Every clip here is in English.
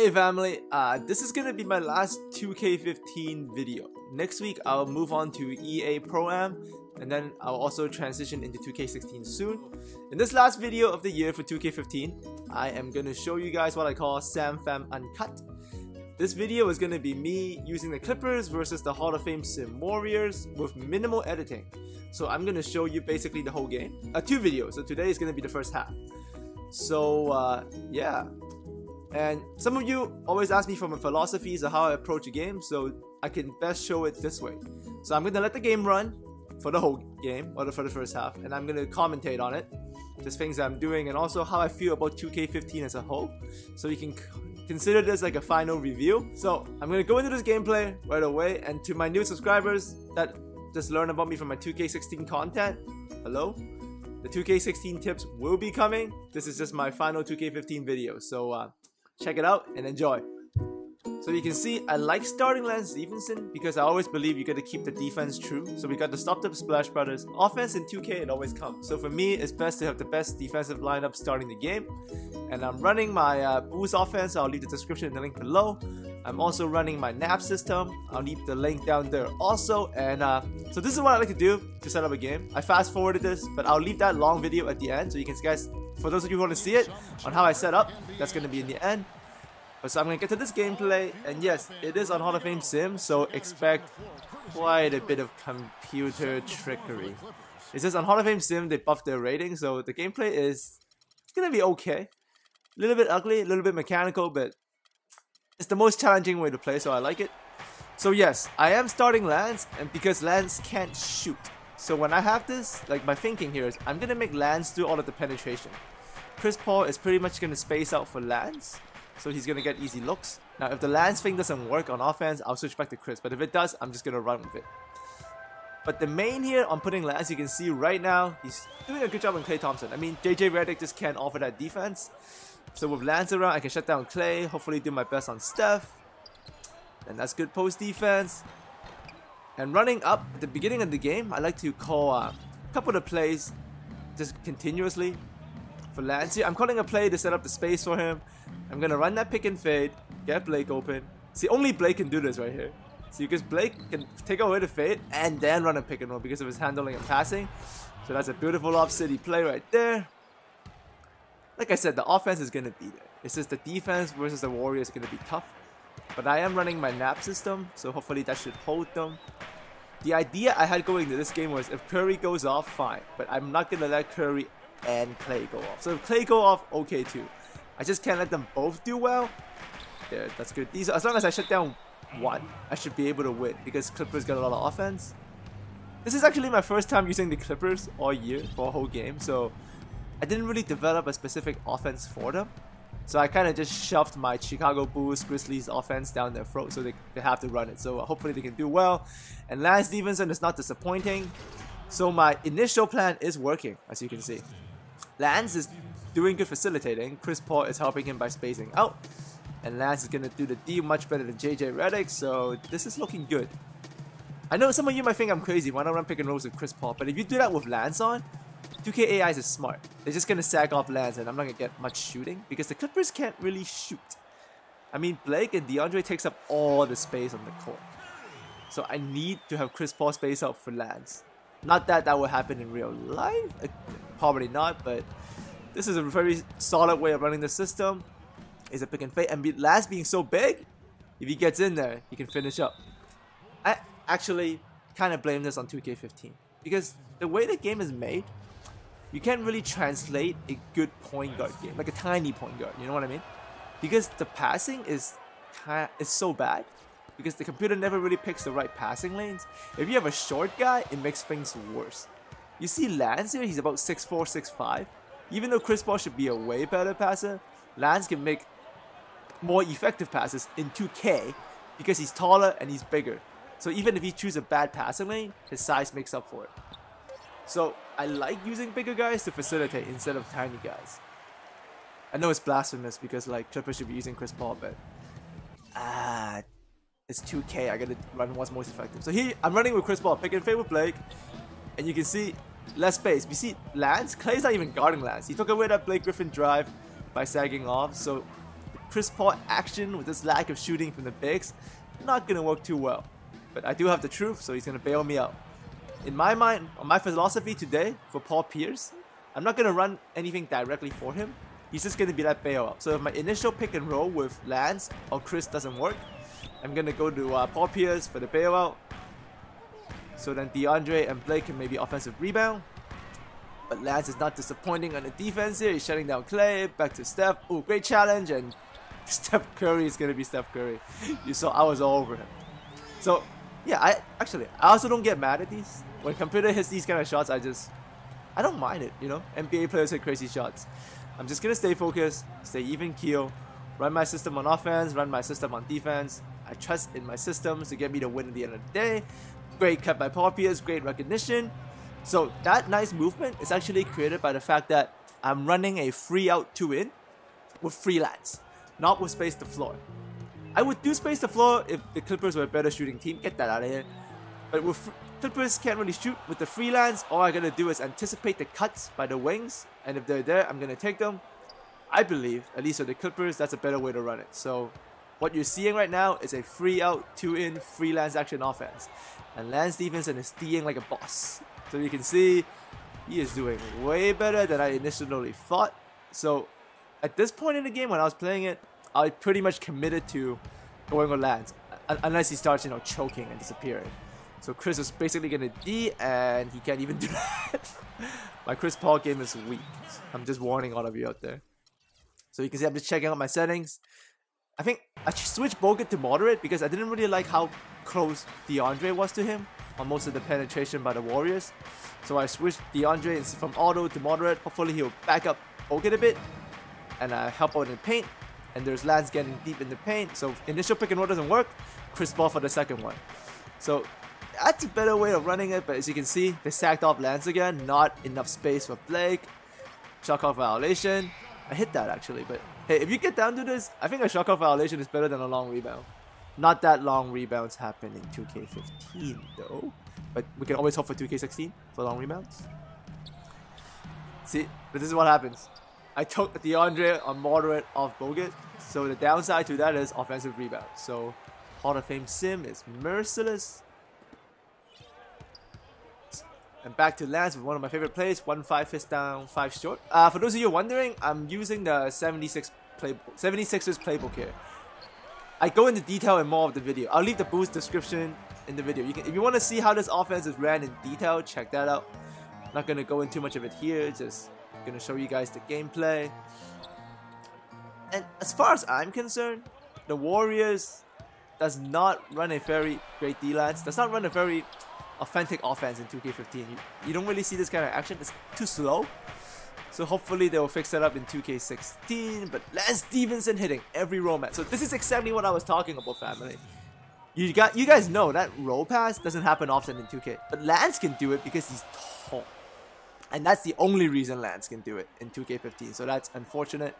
Hey family, this is gonna be my last 2K15 video. Next week I'll move on to EA Pro-Am, and then I'll also transition into 2K16 soon. In this last video of the year for 2K15, I am gonna show you guys what I call Pham Uncut. This video is gonna be me using the Clippers versus the Hall of Fame Sim Warriors with minimal editing. So I'm gonna show you basically the whole game. 2 videos, so today is gonna be the first half. So yeah. And some of you always ask me for my philosophies of how I approach a game, so I can best show it this way. So I'm going to let the game run for the whole game, or for the first half, and I'm going to commentate on it, just things I'm doing, and also how I feel about 2K15 as a whole, so you can consider this like a final review. So I'm going to go into this gameplay right away, and to my new subscribers that just learn about me from my 2K16 content, hello? The 2K16 tips will be coming. This is just my final 2K15 video, so check it out and enjoy. So you can see I like starting Lance Stephenson because I always believe you got to keep the defense true. So we got the stopped up Splash Brothers. Offense in 2K, it always comes. So for me, it's best to have the best defensive lineup starting the game. And I'm running my boost offense. I'll leave the description in the link below. I'm also running my nap system. I'll leave the link down there also. And so this is what I like to do to set up a game. I fast forwarded this, but I'll leave that long video at the end so you guys, for those of you who want to see it on how I set up, that's going to be in the end. But so I'm going to get to this gameplay, and yes, it is on Hall of Fame Sim, so expect quite a bit of computer trickery. It's just on Hall of Fame Sim, they buffed their rating, so the gameplay is going to be okay. A little bit ugly, a little bit mechanical, but it's the most challenging way to play, so I like it. So yes, I am starting Lance, and because Lance can't shoot. So when I have this, like my thinking here is, I'm going to make Lance do all of the penetration. Chris Paul is pretty much going to space out for Lance, so he's going to get easy looks. Now if the Lance thing doesn't work on offense, I'll switch back to Chris, but if it does, I'm just going to run with it. But the main here on putting Lance, you can see right now, he's doing a good job on Klay Thompson. I mean, JJ Redick just can't offer that defense. So with Lance around, I can shut down Klay, hopefully do my best on Steph. And that's good post defense. And running up at the beginning of the game, I like to call a couple of plays just continuously for Lance here. I'm calling a play to set up the space for him. I'm going to run that pick and fade, get Blake open. See, only Blake can do this right here. See, because Blake can take away the fade and then run a pick and roll because of his handling and passing. So that's a beautiful off-city play right there. Like I said, the offense is going to be there. It's just the defense versus the Warriors is going to be tough. But I am running my nap system, so hopefully that should hold them. The idea I had going into this game was if Curry goes off, fine. But I'm not going to let Curry and Klay go off. So if Klay go off, okay too. I just can't let them both do well. There, that's good. As long as I shut down one, I should be able to win because Clippers got a lot of offense. This is actually my first time using the Clippers all year for a whole game, so I didn't really develop a specific offense for them. So I kind of just shoved my Chicago Bulls, Grizzlies offense down their throat, so they have to run it. So hopefully they can do well. And Lance Stephenson is not disappointing. So my initial plan is working, as you can see. Lance is doing good facilitating. Chris Paul is helping him by spacing out. And Lance is going to do the D much better than JJ Redick, so this is looking good. I know some of you might think I'm crazy, why not run pick and rolls with Chris Paul? But if you do that with Lance on, 2K AIs is smart. They're just going to sag off Lance and I'm not going to get much shooting because the Clippers can't really shoot. I mean, Blake and DeAndre takes up all the space on the court. So I need to have Chris Paul space out for Lance. Not that that will happen in real life, probably not, but this is a very solid way of running the system. Is a pick and fade, and Lance being so big, if he gets in there, he can finish up. I actually kind of blame this on 2K15 because the way the game is made, you can't really translate a good point guard game, like a tiny point guard, you know what I mean? Because the passing is so bad, because the computer never really picks the right passing lanes. If you have a short guy, it makes things worse. You see Lance here, he's about 6'4", 6'5". Even though Chris Paul should be a way better passer, Lance can make more effective passes in 2K because he's taller and he's bigger. So even if he chooses a bad passing lane, his size makes up for it. So I like using bigger guys to facilitate instead of tiny guys. I know it's blasphemous because like Clippers should be using Chris Paul, but it's 2K. I gotta run what's most effective. So here I'm running with Chris Paul, pick and fade with Blake, and you can see less space. You see Lance, Klay's not even guarding Lance. He took away that Blake Griffin drive by sagging off. So Chris Paul action with this lack of shooting from the bigs, not gonna work too well. But I do have the truth, so he's gonna bail me out. In my mind, or my philosophy today for Paul Pierce, I'm not gonna run anything directly for him. He's just gonna be that bailout. So if my initial pick and roll with Lance or Chris doesn't work, I'm gonna go to Paul Pierce for the bailout. So then DeAndre and Blake can maybe offensive rebound. But Lance is not disappointing on the defense here. He's shutting down Clay. Back to Steph. Ooh, great challenge. And Steph Curry is gonna be Steph Curry. You saw I was all over him. So yeah, I also don't get mad at these. When computer hits these kind of shots, I don't mind it, you know? NBA players hit crazy shots. I'm just gonna stay focused, stay even keel, run my system on offense, run my system on defense. I trust in my systems to get me the win at the end of the day. Great cut by Paul Pierce, great recognition. So that nice movement is actually created by the fact that I'm running a free out 2-in with freelance, not with space to floor. I would do space to floor if the Clippers were a better shooting team. Get that out of here. But with Clippers can't really shoot with the freelance. All I gotta do is anticipate the cuts by the wings, and if they're there, I'm gonna take them. I believe, at least for the Clippers, that's a better way to run it. So what you're seeing right now is a free out 2-in freelance action offense, and Lance Stephenson is stealing like a boss. So you can see he is doing way better than I initially thought. So at this point in the game, when I was playing it, I pretty much committed to going with Lance, unless he starts, you know, choking and disappearing. So Chris is basically gonna D, and he can't even do that. My Chris Paul game is weak. I'm just warning all of you out there. So you can see I'm just checking out my settings. I think I switched Bogut to moderate because I didn't really like how close DeAndre was to him on most of the penetration by the Warriors. So I switched DeAndre from auto to moderate. Hopefully he'll back up Bogut a bit and help out in the paint. And there's Lance getting deep in the paint. So if initial pick and roll doesn't work, Chris Paul for the second one. So that's a better way of running it. But as you can see, they sacked off Lance again. Not enough space for Blake. Shot clock violation. I hit that actually, but hey, if you get down to this, I think a shot clock violation is better than a long rebound. Not that long rebounds happen in 2K15 though, but we can always hope for 2K16 for long rebounds. See, but this is what happens. I took DeAndre on moderate off Bogut, so the downside to that is offensive rebound. So Hall of Fame sim is merciless. And back to Lance with one of my favorite plays, 1-5 fist down, 5 short. For those of you wondering, I'm using the 76ers playbook here. I go into detail in more of the video. I'll leave the boost description in the video. If you want to see how this offense is ran in detail, check that out. I'm not going to go into much of it here, just going to show you guys the gameplay. And as far as I'm concerned, the Warriors does not run a very great D-Lance, does not run a very authentic offense in 2K15. You don't really see this kind of action. It's too slow. So hopefully they will fix that up in 2K16. But Lance Stephenson hitting every roll match. So this is exactly what I was talking about, family. You guys know that roll pass doesn't happen often in 2K. But Lance can do it because he's tall. And that's the only reason Lance can do it in 2K15. So that's unfortunate.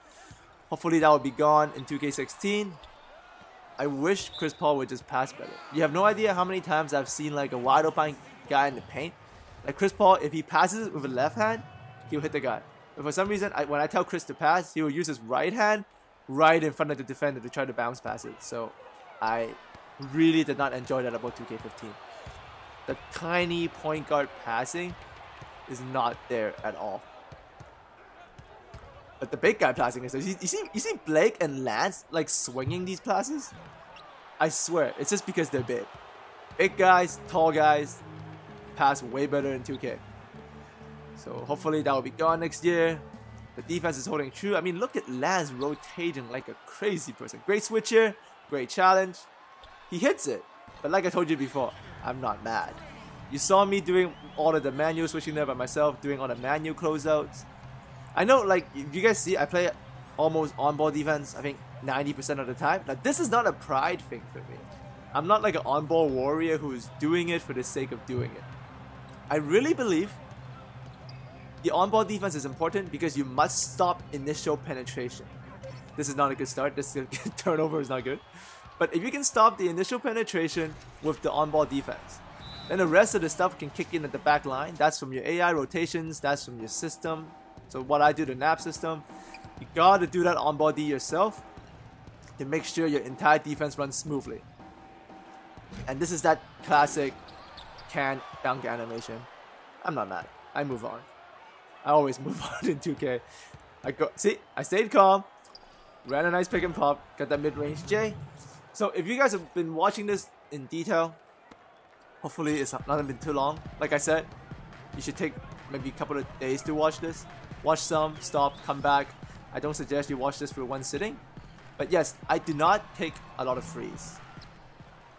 Hopefully that will be gone in 2K16. I wish Chris Paul would just pass better. You have no idea how many times I've seen like a wide open guy in the paint. Like Chris Paul, if he passes with a left hand, he'll hit the guy. But for some reason, when I tell Chris to pass, he will use his right hand right in front of the defender to try to bounce pass it. So I really did not enjoy that about 2K15. The tiny point guard passing is not there at all. But the big guy passing is there. You see Blake and Lance like swinging these passes? I swear, it's just because they're big. Big guys, tall guys, pass way better in 2K. So hopefully that will be gone next year. The defense is holding true. I mean, look at Lance rotating like a crazy person. Great switch here, great challenge. He hits it. But like I told you before, I'm not mad. You saw me doing all of the manual switching there by myself, doing all the manual closeouts. I know, like, if you guys see, I play almost on-ball defense, I think 90% of the time. Now, this is not a pride thing for me. I'm not like an on-ball warrior who's doing it for the sake of doing it. I really believe the on-ball defense is important because you must stop initial penetration. This is not a good start. This turnover is not good. But if you can stop the initial penetration with the on-ball defense, then the rest of the stuff can kick in at the back line. That's from your AI rotations. That's from your system. So what I do, the nap system, you gotta do that on ball D yourself. to make sure your entire defense runs smoothly. And this is that classic can dunk animation. I'm not mad. I move on. I always move on in 2K. I stayed calm, ran a nice pick and pop, got that mid-range J. So if you guys have been watching this in detail, hopefully it's not been too long. Like I said, you should take maybe a couple of days to watch this. Watch some, stop, come back. I don't suggest you watch this for one sitting. But yes, I do not take a lot of frees.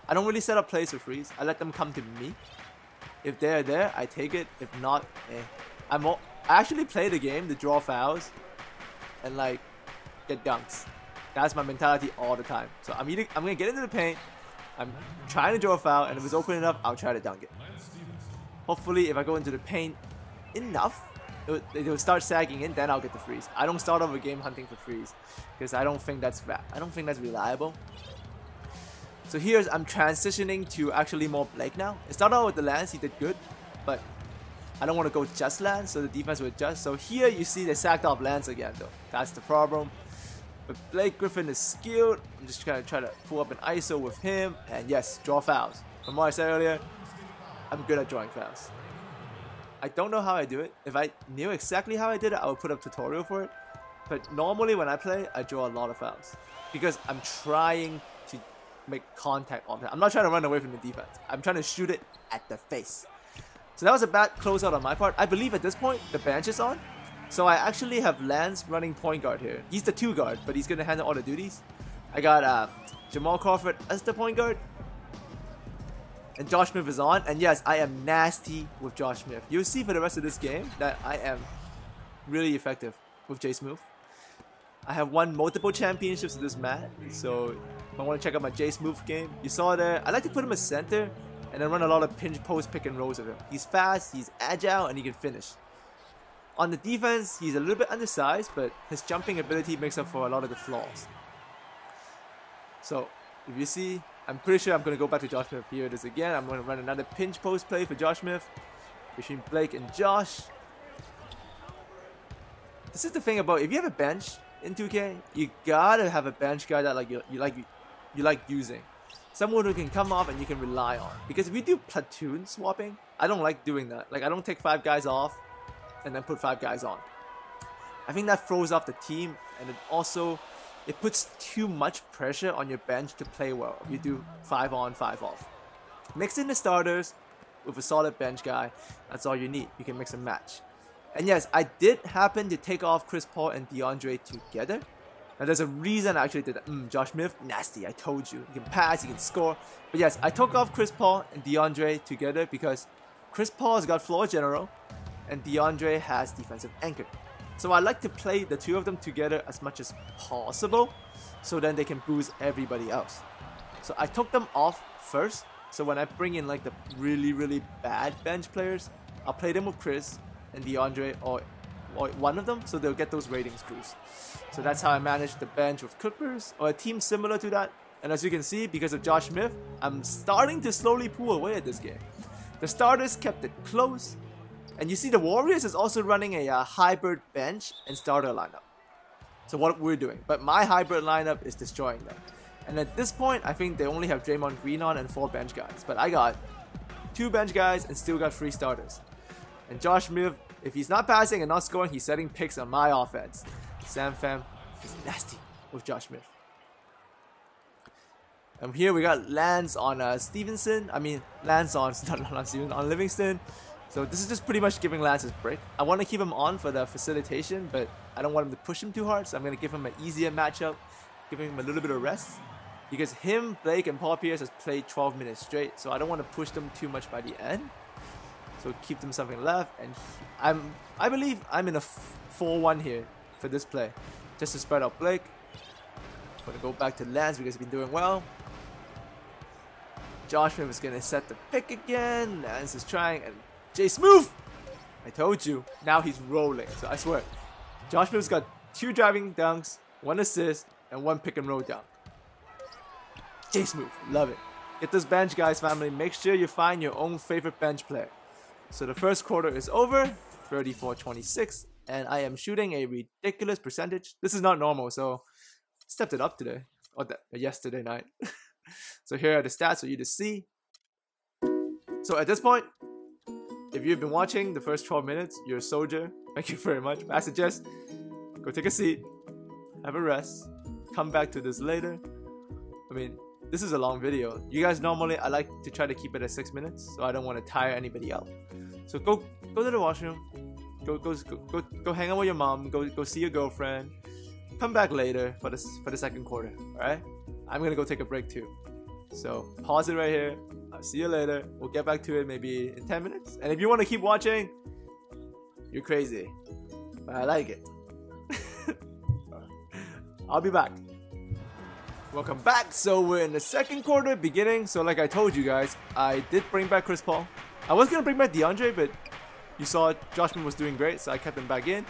I don't really set up plays for frees. I let them come to me. If they're there, I take it. If not, I actually play the game to draw fouls and like get dunks. That's my mentality all the time. So I'm gonna get into the paint. I'm trying to draw a foul, and if it's open enough, I'll try to dunk it. Hopefully, if I go into the paint enough, it will start sagging in. Then I'll get the freeze. I don't start off a game hunting for freeze because I don't think that's reliable. So here's I'm transitioning to actually more Blake now. It started out with the lands, he did good, but I don't want to go just lands, so the defense will adjust. So here you see they sacked off lands again though. That's the problem. But Blake Griffin is skilled. I'm just gonna try to pull up an ISO with him, and yes, draw fouls. From what I said earlier, I'm good at drawing fouls. I don't know how I do it. If I knew exactly how I did it, I would put up a tutorial for it. But normally when I play, I draw a lot of fouls because I'm trying to make contact on it. I'm not trying to run away from the defense. I'm trying to shoot it at the face. So that was a bad closeout on my part. I believe at this point the bench is on. So I actually have Lance running point guard here. He's the 2 guard, but he's gonna handle all the duties. I got Jamal Crawford as the point guard. And Josh Smith is on. And yes, I am nasty with Josh Smith. You'll see for the rest of this game that I am really effective with J Smooth. I have won multiple championships with this mat. So if I want to check out my J Smooth game, you saw there. I like to put him as center and then run a lot of pinch post pick and rolls with him. He's fast, he's agile, and he can finish. On the defense, he's a little bit undersized, but his jumping ability makes up for a lot of the flaws. So if you see, I'm pretty sure I'm going to go back to Josh Smith. Here it is again. I'm going to run another pinch post play for Josh Smith between Blake and Josh. This is the thing about if you have a bench in 2K, you gotta have a bench guy that you like using. Someone who can come off and you can rely on. Because if you do platoon swapping, I don't like doing that. Like I don't take 5 guys off and then put 5 guys on. I think that throws off the team, and it puts too much pressure on your bench to play well if you do 5 on, 5 off. Mix in the starters with a solid bench guy, that's all you need. You can mix and match. And yes, I did happen to take off Chris Paul and DeAndre together. Now there's a reason I actually did that. Josh Smith, nasty, I told you. He can pass, he can score. But yes, I took off Chris Paul and DeAndre together because Chris Paul has got floor general and DeAndre has defensive anchor. So I like to play the 2 of them together as much as possible so then they can boost everybody else. So I took them off first. So when I bring in like the really bad bench players, I'll play them with Chris and DeAndre or one of them, so they'll get those ratings boosts. So that's how I manage the bench with Clippers or a team similar to that. And as you can see, because of Josh Smith, I'm starting to slowly pull away at this game. The starters kept it close. And you see the Warriors is also running a hybrid bench and starter lineup. So what we're doing. But my hybrid lineup is destroying them. And at this point, I think they only have Draymond Green on and 4 bench guys. But I got 2 bench guys and still got 3 starters. And Josh Smith, if he's not passing and not scoring, he's setting picks on my offense. Pham is nasty with Josh Smith. And here we got Lance on Stevenson. I mean, Lance on, not on Stevenson, on Livingston. So this is just pretty much giving Lance his break. I want to keep him on for the facilitation, but I don't want him to push him too hard. So I'm going to give him an easier matchup, giving him a little bit of rest. Because him, Blake, and Paul Pierce has played 12 minutes straight. So I don't want to push them too much by the end. So keep them something left. And I believe I'm in a 4-1 here for this play. Just to spread out Blake. I'm going to go back to Lance because he's been doing well. Josh Smith is going to set the pick again. Lance is trying, and J Smooth! I told you. Now he's rolling. So I swear. Josh Smith's got 2 driving dunks, 1 assist, and 1 pick and roll dunk. J Smooth. Love it. Get this bench, guys, family. Make sure you find your own favorite bench player. So the first quarter is over. 34-26. And I am shooting a ridiculous percentage. This is not normal, so stepped it up today. or yesterday night. So here are the stats for you to see. So at this point, if you've been watching the first 12 minutes, you're a soldier. Thank you very much. I suggest go take a seat, have a rest, come back to this later. I mean, this is a long video. You guys normally, I like to try to keep it at 6 minutes, so I don't want to tire anybody out. So go to the washroom, go hang out with your mom, go see your girlfriend. Come back later for the second quarter. All right? I'm gonna go take a break too. So pause it right here. I'll see you later. We'll get back to it maybe in 10 minutes. And if you want to keep watching, you're crazy, but I like it. I'll be back. Welcome back. So we're in the second quarter beginning. So like I told you guys, I did bring back Chris Paul. I was gonna bring back DeAndre, but you saw Joshman was doing great, so I kept him back in.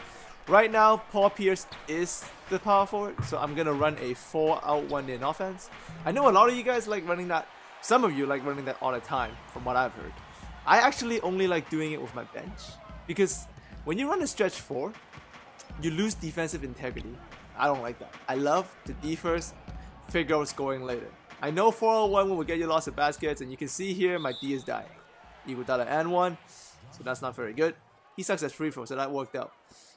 Right now, Paul Pierce is the power forward, so I'm gonna run a 4-out 1-in offense. I know a lot of you guys like running that. Some of you like running that all the time, from what I've heard. I actually only like doing it with my bench, because when you run a stretch 4, you lose defensive integrity. I don't like that. I love to D first, figure out scoring later. I know 4-out-1 will get you lots of baskets, and you can see here my D is dying. Iguodala and 1, so that's not very good. He sucks at free throw, so that worked out.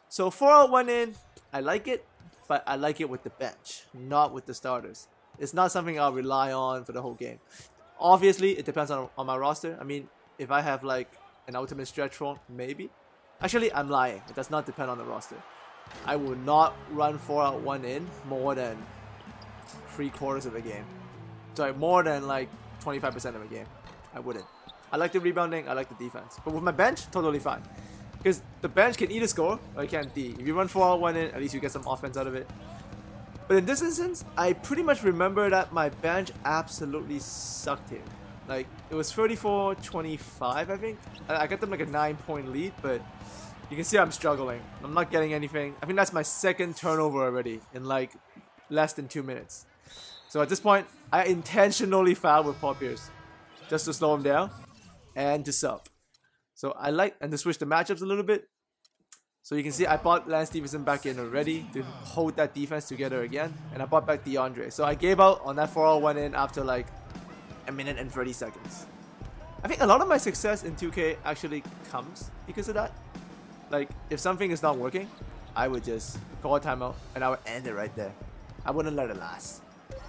So 4-out 1-in, I like it, but I like it with the bench, not with the starters. It's not something I'll rely on for the whole game. Obviously, it depends on my roster. I mean, if I have like an ultimate stretch 4, maybe. Actually, I'm lying. It does not depend on the roster. I will not run 4-out 1-in more than 3/4 of a game. Sorry, more than like 25% of a game. I wouldn't. I like the rebounding, I like the defense. But with my bench, totally fine. Because the bench can either score or it can D. If you run 4-out 1-in, at least you get some offense out of it. But in this instance, I pretty much remember that my bench absolutely sucked here. Like, it was 34-25, I think. I got them like a 9-point lead, but you can see I'm struggling. I'm not getting anything. I think that's my second turnover already in like less than 2 minutes. So at this point, I intentionally fouled with Paul Pierce just to slow him down and to sub. So I like, and to switch the matchups a little bit. So you can see I brought Lance Stephenson back in already to hold that defense together again. And I brought back DeAndre. So I gave out on that 4-out 1-in after like a minute and 30 seconds. I think a lot of my success in 2K actually comes because of that. Like, if something is not working, I would just call a timeout and I would end it right there. I wouldn't let it last.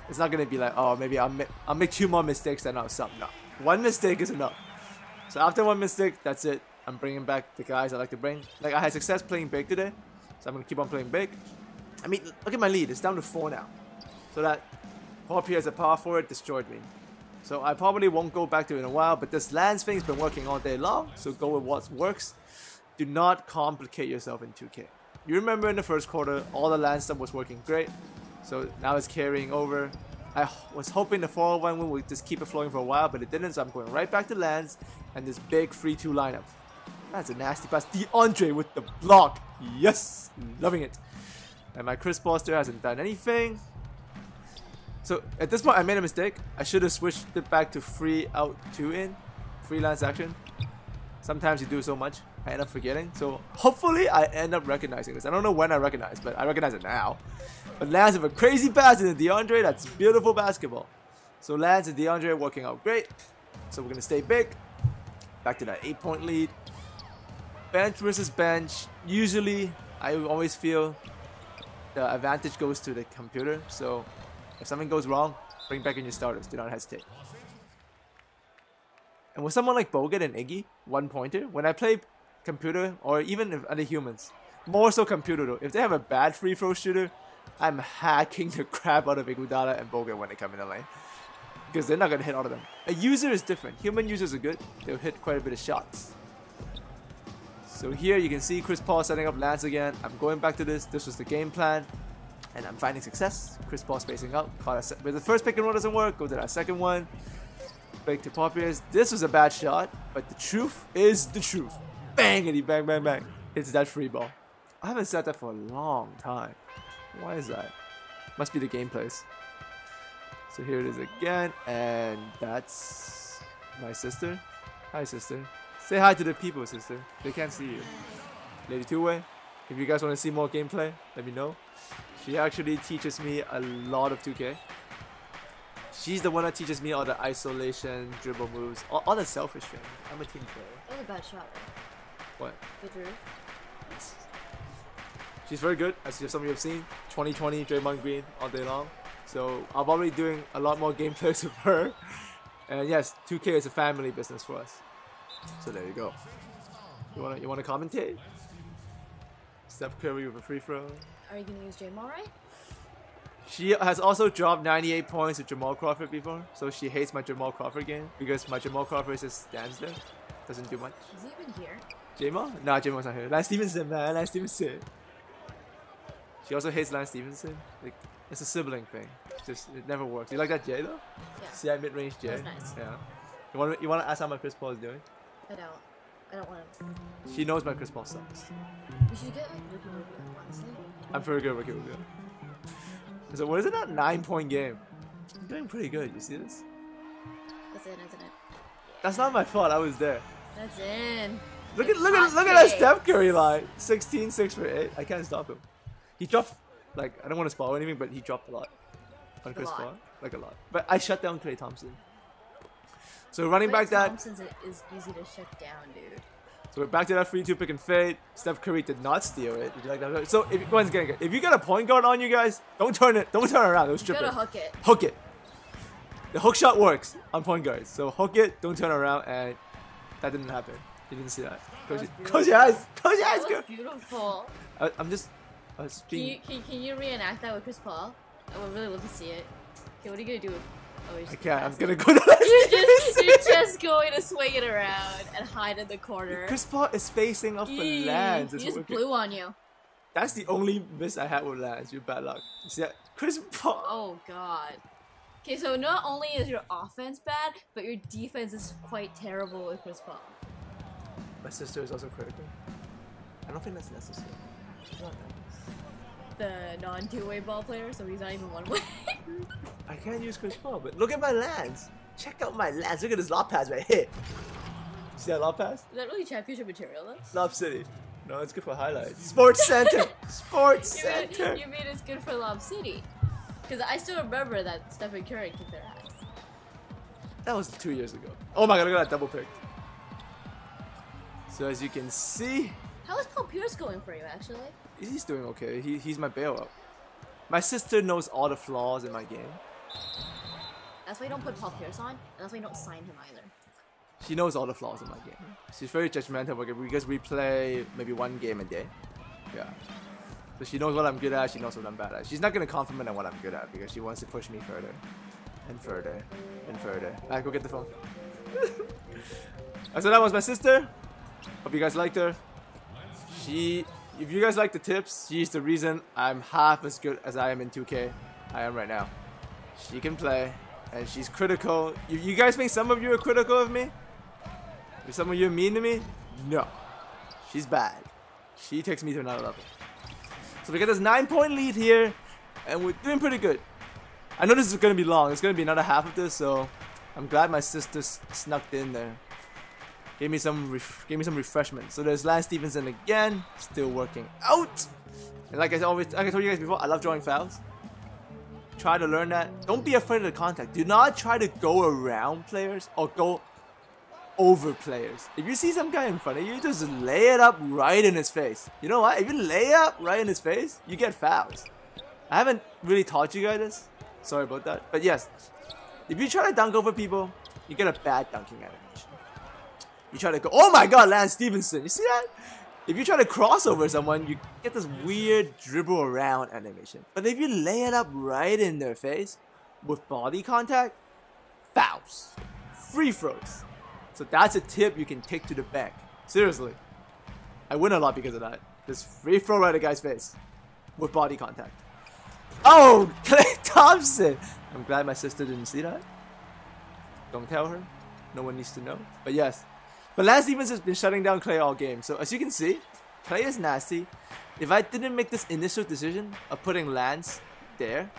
It's not going to be like, oh, maybe I'll make 2 more mistakes then I'll sub. No. 1 mistake is enough. So after 1 mistake, that's it. I'm bringing back the guys I like to bring. Like, I had success playing big today, so I'm going to keep on playing big. I mean, look at my lead. It's down to 4 now. So that Paul Pierce as a power forward destroyed me. So I probably won't go back to it in a while, but this Lance thing's been working all day long, so go with what works. Do not complicate yourself in 2K. You remember in the first quarter, all the Lance stuff was working great. So now it's carrying over. I was hoping the 4-out 1-in would just keep it flowing for a while, but it didn't, so I'm going right back to Lance and this big 3-2 lineup. That's a nasty pass. DeAndre with the block. Yes! Loving it. And my Chris Paul still hasn't done anything. So at this point, I made a mistake. I should have switched it back to 3-out 2-in. Freelance action. Sometimes you do so much, I end up forgetting. So hopefully I end up recognizing this. I don't know when I recognize, but I recognize it now. But Lance with a crazy pass into DeAndre. That's beautiful basketball. So Lance and DeAndre working out great. So we're going to stay big. Back to that 8-point lead. Bench versus bench. Usually, I always feel the advantage goes to the computer. So if something goes wrong, bring back in your starters. Do not hesitate. And with someone like Bogut and Iggy, 1-pointer, when I play computer, or even if other humans, more so computer though, if they have a bad free throw shooter, I'm hacking the crap out of Iguodala and Bogut when they come in the lane. Because they're not going to hit all of them. A user is different. Human users are good. They'll hit quite a bit of shots. So here you can see Chris Paul setting up Lance again. I'm going back to this. This was the game plan. And I'm finding success. Chris Paul spacing out. But the first pick and roll doesn't work. Go to that second one. Break to Paul Pierce. This was a bad shot. But the truth is the truth. Bangity bang bang bang. Hits that free ball. I haven't said that for a long time. Why is that? Must be the gameplays. So here it is again. And that's my sister. Hi, sister. Say hi to the people, sister. They can't see you. Lady Two-Way, if you guys want to see more gameplay, let me know. She actually teaches me a lot of 2K. She's the one that teaches me all the isolation, dribble moves, all the selfish thing. I'm a team player. That was a bad shot, right? What? The Drew. She's very good, as some of you have seen. 2020 Draymond Green all day long. So I'll probably be doing a lot more gameplays with her. And yes, 2K is a family business for us. So there you go. You wanna commentate? Steph Curry with a free throw. Are you gonna use Jamal, right? She has also dropped 98 points with Jamal Crawford before, so she hates my Jamal Crawford game because my Jamal Crawford just stands there, doesn't do much. Is he even here? Jamal? Nah, Jamal's not here. Lance Stevenson, man, Lance Stevenson. She also hates Lance Stevenson. Like, it's a sibling thing. It never works. You like that J though? Yeah. See that mid-range J? That was nice. Yeah. You wanna ask how my Chris Paul is doing? I don't want to. She knows my Chris Paul sucks. We should get like Ricky Rubio, honestly. I'm pretty good with Ricky Rubio. So what is it now? 9-point game. I'm doing pretty good. You see this? That's in. That's not my fault. I was there. That's in. Look at that Steph Curry line. 16, 6 for 8. I can't stop him. He dropped, like, I don't want to spoil anything, but he dropped a lot on Chris Paul. Like a lot. But I shut down Klay Thompson. So running back that. Thompson's is easy to shut down, dude. So we're back to that 3-2 pick and fade. Steph Curry did not steal it. Did you like that? So if you got a point guard on you guys, don't turn around. Don't strip it. You gotta hook it. Hook it. The hook shot works on point guards. So hook it, don't turn around, and that didn't happen. You didn't see that. Close your eyes. Close your eyes, girl. Beautiful. I'm just being... Can you reenact that with Chris Paul? I would really love to see it. Okay, what are you gonna do? I can't. I'm gonna go to You're just going to swing it around and hide in the corner. Chris Paul is facing off the Lance. He just blew on you. That's the only miss I had with Lance. You're bad luck. You see that? Chris Paul. Oh god. Okay, so not only is your offense bad, but your defense is quite terrible with Chris Paul. My sister is also critical. I don't think that's necessary. She's not nice. The non-two-way ball player, so he's not even one-way. I can't use Chris Paul, but look at my Lance. Check out my Lance. Look at this lob pass right here. See that lob pass? Is that really championship material though? Lob City. No, it's good for highlights. Sports Center. Sports Center. You mean it's good for Lob City? Because I still remember that Stephen Curry kicked their ass. That was 2 years ago. Oh my god, look at that double pick. So as you can see... How is Paul Pierce going for you, actually? He's doing okay. He's my bailout. My sister knows all the flaws in my game. That's why you don't put Paul Pierce on, and that's why you don't sign him either. She knows all the flaws in my game. She's very judgmental because we play maybe one game a day. Yeah. So she knows what I'm good at, she knows what I'm bad at. She's not going to compliment on what I'm good at because she wants to push me further. And further. And further. Alright, go get the phone. So that was my sister. Hope you guys liked her. If you guys like the tips, she's the reason I'm half as good as I am in 2K. I am right now. She can play, and she's critical. You guys think some of you are critical of me? Are some of you mean to me? No. She's bad. She takes me to another level. So we got this 9-point lead here, and we're doing pretty good. I know this is going to be long. It's going to be another half of this, so I'm glad my sister snuck in there. Gave me some refreshment. So there's Lance Stevenson again, still working out. And like I told you guys before, I love drawing fouls. Try to learn that. Don't be afraid of the contact. Do not try to go around players or go over players. If you see some guy in front of you, just lay it up right in his face. You know what? If you lay up right in his face, you get fouls. I haven't really taught you guys this. Sorry about that. But yes, if you try to dunk over people, you get a bad dunking animation. You try to go, oh my god, Lance Stevenson. You see that? If you try to cross over someone, you get this weird dribble around animation. But if you lay it up right in their face with body contact, fouls. Free throws. So that's a tip you can take to the bank. Seriously. I win a lot because of that. Just free throw right at a guy's face with body contact. Oh, Klay Thompson. I'm glad my sister didn't see that. Don't tell her. No one needs to know. But yes. But Lance Stevens has been shutting down Klay all game. So as you can see, Klay is nasty. If I didn't make this initial decision of putting Lance there,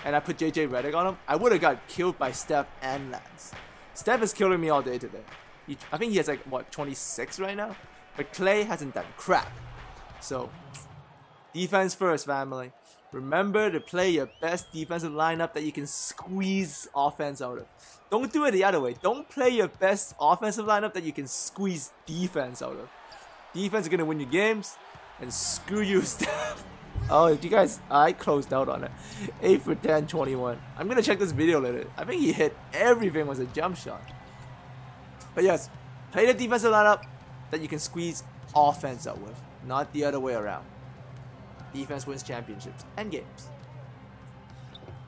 and I put JJ Redick on him, I would have got killed by Steph and Lance. Steph is killing me all day today. I think he has like, what, 26 right now? But Klay hasn't done crap. So, defense first, family. Remember to play your best defensive lineup that you can squeeze offense out of. Don't do it the other way. Don't play your best offensive lineup that you can squeeze defense out of. Defense is going to win you games, and screw you, Steph. Oh, you guys, I closed out on it. 8 for 10, 21. I'm going to check this video later. I think he hit everything was a jump shot. But yes, play the defensive lineup that you can squeeze offense out with, not the other way around. Defense wins championships and games.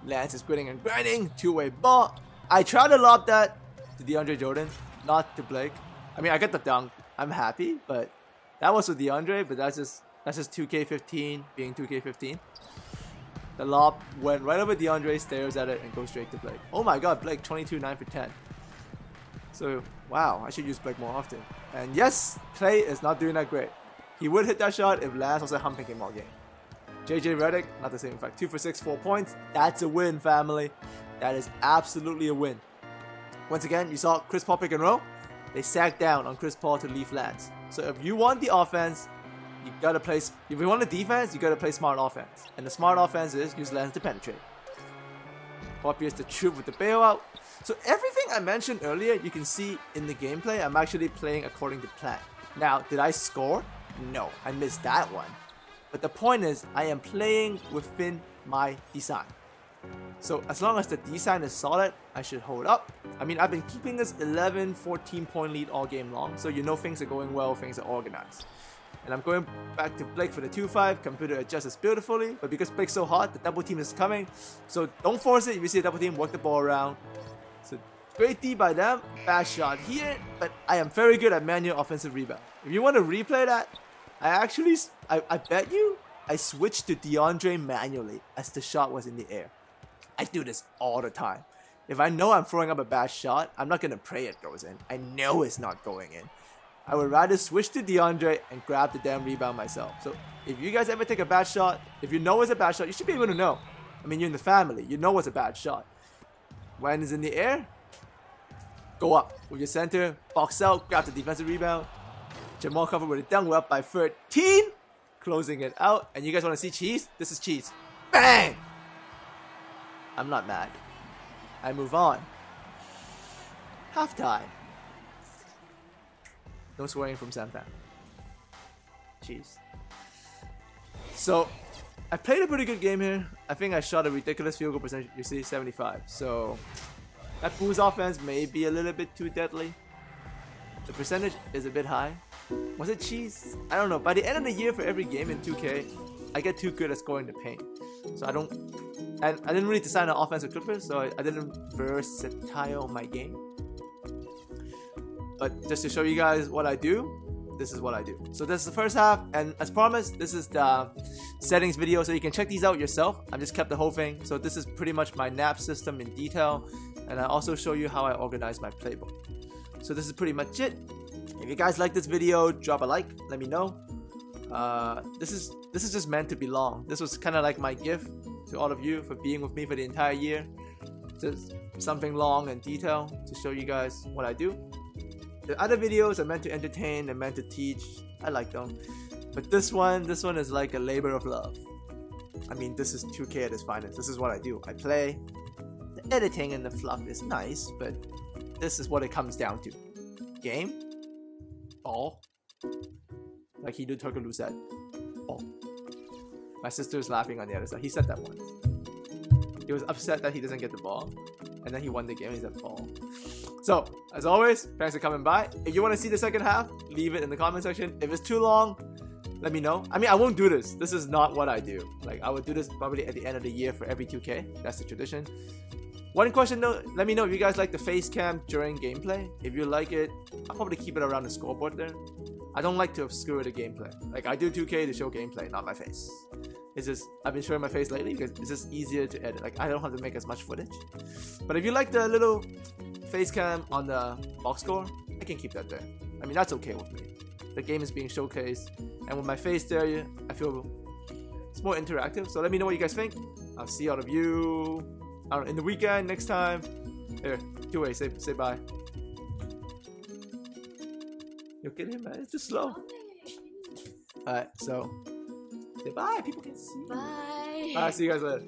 Lance is gritting and grinding. Two-way ball. I tried to lob that to DeAndre Jordan, not to Blake. I mean, I got the dunk. I'm happy, but that was with DeAndre. But that's just 2K15 being 2K15. The lob went right over DeAndre, stares at it, and goes straight to Blake. Oh my God, Blake 22, 9 for 10. So wow, I should use Blake more often. And yes, Clay is not doing that great. He would hit that shot if Lance was humping him all game. JJ Redick, not the same effect. 2 for 6, 4 points. That's a win, family. That is absolutely a win. Once again, you saw Chris Paul pick and roll. They sagged down on Chris Paul to leave Lance. So if you want the offense, you gotta play. If you want the defense, you gotta play smart offense. And the smart offense is use Lance to penetrate. Paul Pierce the truth with the bailout. So everything I mentioned earlier, you can see in the gameplay. I'm actually playing according to plan. Now, did I score? No, I missed that one. But the point is, I am playing within my design. So as long as the design is solid, I should hold up. I mean, I've been keeping this 11, 14 point lead all game long. So you know things are going well, things are organized. And I'm going back to Blake for the 2-5. Computer adjusts beautifully. But because Blake's so hot, the double team is coming. So don't force it. If you see a double team, work the ball around. So great D by them. Bad shot here. But I am very good at manual offensive rebound. If you want to replay that, I bet you I switched to DeAndre manually as the shot was in the air. I do this all the time. If I know I'm throwing up a bad shot, I'm not going to pray it goes in. I know it's not going in. I would rather switch to DeAndre and grab the damn rebound myself. So if you guys ever take a bad shot, if you know it's a bad shot, you should be able to know. I mean, you're in the family. You know it's a bad shot. When it's in the air, go up with your center, box out, grab the defensive rebound. Jamal covered with a dunk. We're up by 13. Closing it out. And you guys want to see cheese? This is cheese. Bang! I'm not mad. I move on. Halftime. No swearing from Pham. Cheese. So, I played a pretty good game here. I think I shot a ridiculous field goal percentage. You see, 75. So, that Bulls offense may be a little bit too deadly. The percentage is a bit high. Was it cheese? I don't know. By the end of the year for every game in 2K, I get too good at scoring the paint. So I didn't really design an offensive Clippers, so I didn't versatile my game. But just to show you guys what I do, this is what I do. So this is the first half, and as promised, this is the settings video, so you can check these out yourself. I just kept the whole thing. So this is pretty much my nap system in detail, and I also show you how I organize my playbook. So this is pretty much it. If you guys like this video, drop a like, let me know. This is just meant to be long. This was kind of like my gift to all of you for being with me for the entire year. Just something long and detailed to show you guys what I do. The other videos are meant to entertain and meant to teach. I like them. But this one is like a labor of love. I mean, this is 2K at its finest. This is what I do. I play. The editing and the fluff is nice, but this is what it comes down to. Game. Ball. Like he did Turkaloo said. Ball. My sister is laughing on the other side. He said that once. He was upset that he doesn't get the ball. And then he won the game. He said ball. So, as always, thanks for coming by. If you want to see the second half, leave it in the comment section. If it's too long, let me know. I mean, I won't do this. This is not what I do. Like, I would do this probably at the end of the year for every 2K. That's the tradition. One question though, let me know if you guys like the face cam during gameplay. If you like it, I'll probably keep it around the scoreboard there. I don't like to obscure the gameplay. Like, I do 2K to show gameplay, not my face. It's just, I've been showing my face lately because it's just easier to edit. Like, I don't have to make as much footage. But if you like the little face cam on the box score, I can keep that there. I mean, that's okay with me. The game is being showcased, and with my face there, I feel it's more interactive. So let me know what you guys think. I'll see all of you, I don't know, in the weekend, next time. Here, two-way, say bye. You're kidding, man. It's just slow. Alright, so say bye. People can see. Bye. Bye. Alright, see you guys later.